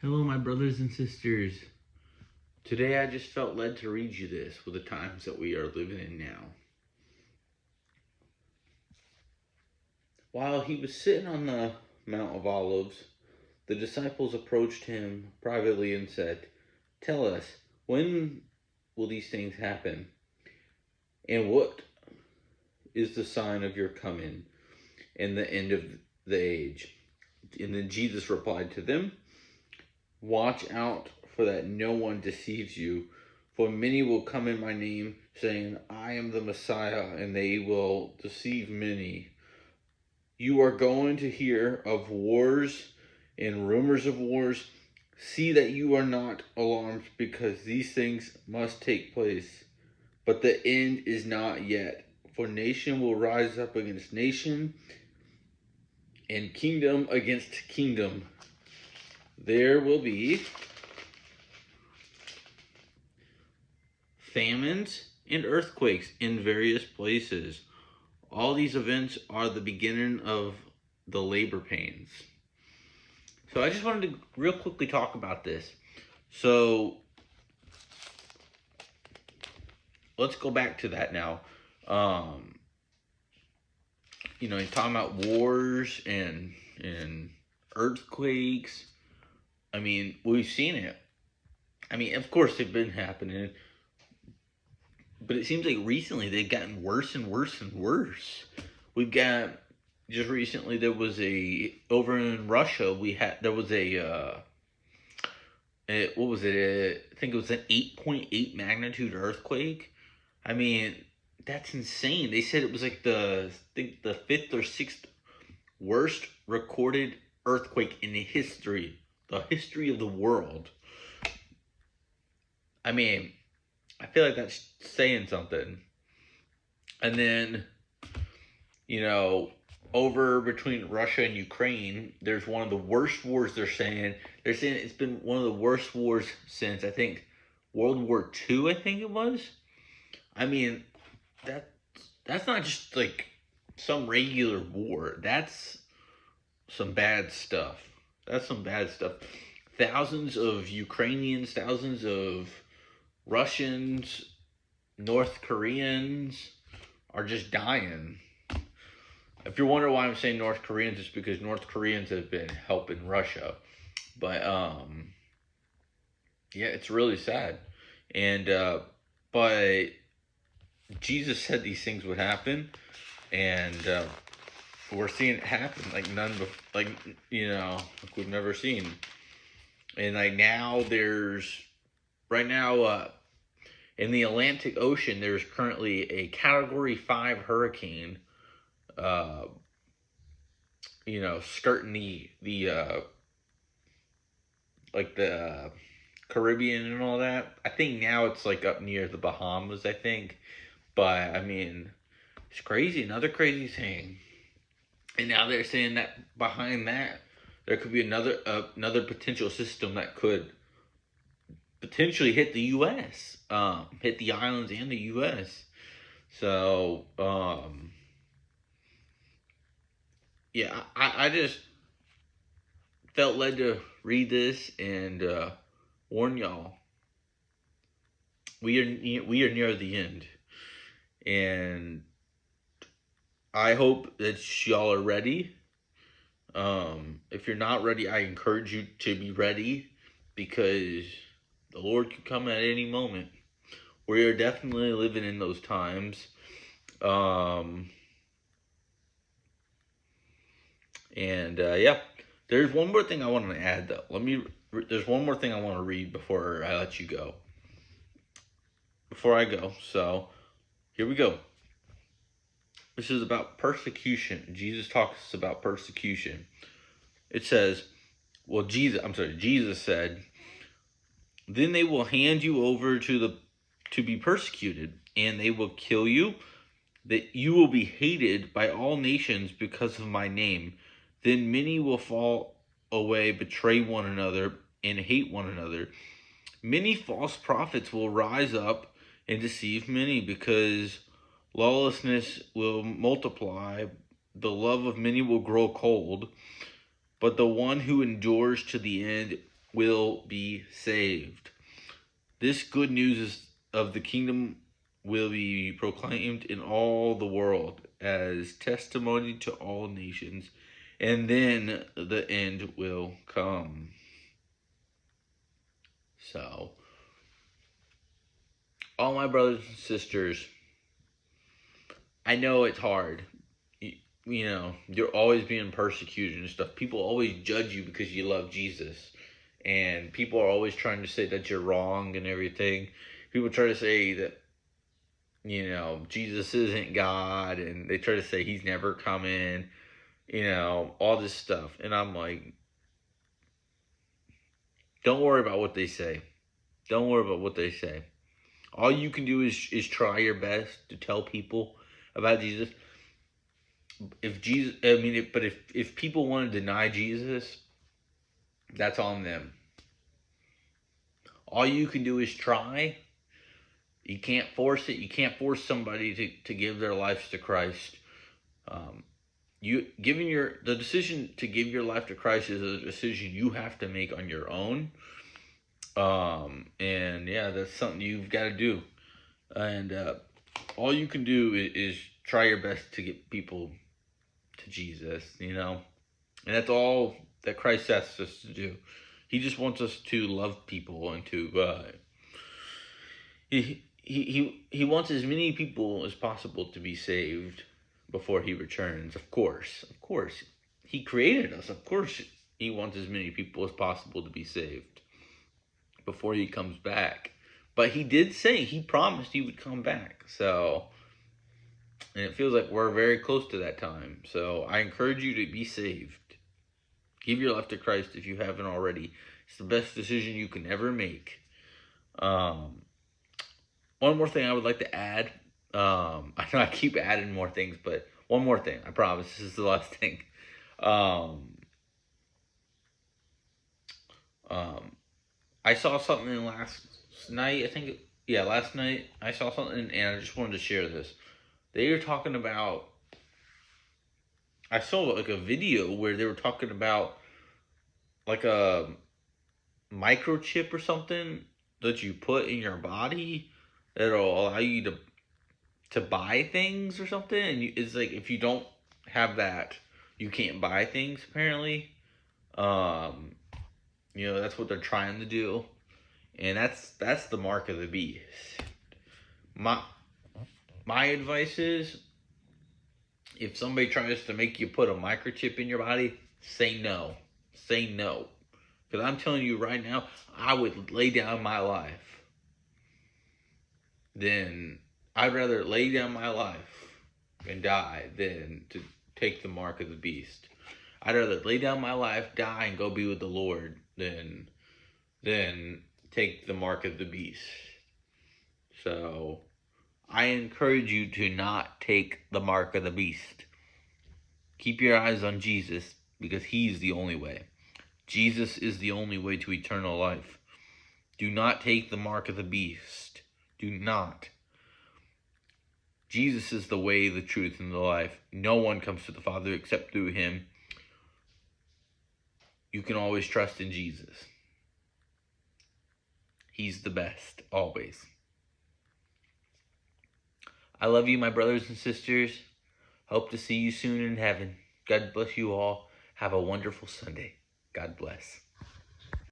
Hello, my brothers and sisters. Today I just felt led to read you this with the times that we are living in now. While he was sitting on the Mount of Olives, the disciples approached him privately and said, "Tell us, when will these things happen? And what is the sign of your coming and the end of the age?" And then Jesus replied to them, "Watch out for that no one deceives you, for many will come in my name, saying, 'I am the Messiah,' and they will deceive many. You are going to hear of wars and rumors of wars. See that you are not alarmed, because these things must take place. But the end is not yet. For nation will rise up against nation, and kingdom against kingdom. There will be famines and earthquakes in various places. All these events are the beginning of the labor pains." So I just wanted to real quickly talk about this. So let's go back to that now. You're talking about wars and earthquakes. I mean, we've seen it. I mean, of course they've been happening, but it seems like recently they've gotten worse and worse and worse. We've got just recently there was over in Russia there was what was it? I think it was an 8.8 magnitude earthquake. I mean, that's insane. They said it was like I think the fifth or sixth worst recorded earthquake in the history of the world. I mean, I feel like that's saying something. And then, over between Russia and Ukraine, there's one of the worst wars. They're saying it's been one of the worst wars since, I think, World War II, I think it was. I mean, that that's not just like some regular war. That's some bad stuff. That's some bad stuff. Thousands of Ukrainians, thousands of Russians, North Koreans are just dying. If you're wondering why I'm saying North Koreans, it's because North Koreans have been helping Russia. But yeah, it's really sad. And but Jesus said these things would happen, and we're seeing it happen like like we've never seen. And like now, right now in the Atlantic Ocean, there's currently a Category 5 hurricane uh, skirting the like the Caribbean and all that. I think now it's like up near the Bahamas, I think. But I mean, it's crazy. Another crazy thing. And now they're saying that behind that, there could be another potential system that could potentially hit the U.S., hit the islands and the U.S. So yeah, I just felt led to read this and warn y'all. We are near the end, and I hope that y'all are ready. If you're not ready, I encourage you to be ready, because the Lord could come at any moment. We are definitely living in those times. Um, and yeah, there's one more thing I want to add though. There's one more thing I want to read before I let you go. Before I go, so here we go. This is about persecution. Jesus talks about persecution. It says, Jesus said, "Then they will hand you over to be persecuted, and they will kill you. That you will be hated by all nations because of my name. Then many will fall away, betray one another, and hate one another. Many false prophets will rise up and deceive many, because lawlessness will multiply. The love of many will grow cold, but the one who endures to the end will be saved. This good news of the kingdom will be proclaimed in all the world as testimony to all nations, and then the end will come. So, all my brothers and sisters, I know it's hard. You know, you're always being persecuted and stuff. People always judge you because you love Jesus. And people are always trying to say that you're wrong and everything. People try to say that, you know, Jesus isn't God. And they try to say he's never coming. You know, all this stuff. And I'm like, don't worry about what they say. Don't worry about what they say. All you can do is try your best to tell people about Jesus. If people want to deny Jesus, that's on them. All you can do is try. You can't force it. You can't force somebody to give their lives to Christ. The decision to give your life to Christ is a decision you have to make on your own. And yeah, that's something you've got to do. And all you can do is try your best to get people to Jesus, you know. And that's all that Christ asks us to do. He just wants us to love people and to he wants as many people as possible to be saved before he returns. Of course, he created us. Of course, he wants as many people as possible to be saved before he comes back. But he did say, he promised he would come back. So, and it feels like we're very close to that time. So I encourage you to be saved. Give your life to Christ if you haven't already. It's the best decision you can ever make. One more thing I would like to add. I know I keep adding more things, but one more thing. I promise this is the last thing. I saw something last night. Last night I saw something, and I just wanted to share this. They were talking about. I saw like a video where they were talking about like a microchip or something that you put in your body that'll allow you to buy things or something. And it's like if you don't have that, you can't buy things. Apparently, you know, that's what they're trying to do, and that's the mark of the beast. My advice is, if somebody tries to make you put a microchip in your body, say no. Say no. Because I'm telling you right now, I would lay down my life. I'd rather lay down my life and die than to take the mark of the beast. I'd rather lay down my life, die, and go be with the Lord than take the mark of the beast. So I encourage you to not take the mark of the beast. Keep your eyes on Jesus, because he's the only way. Jesus is the only way to eternal life. Do not take the mark of the beast. Do not. Jesus is the way, the truth, and the life. No one comes to the Father except through him. You can always trust in Jesus. He's the best, always. I love you, my brothers and sisters. Hope to see you soon in heaven. God bless you all. Have a wonderful Sunday. God bless.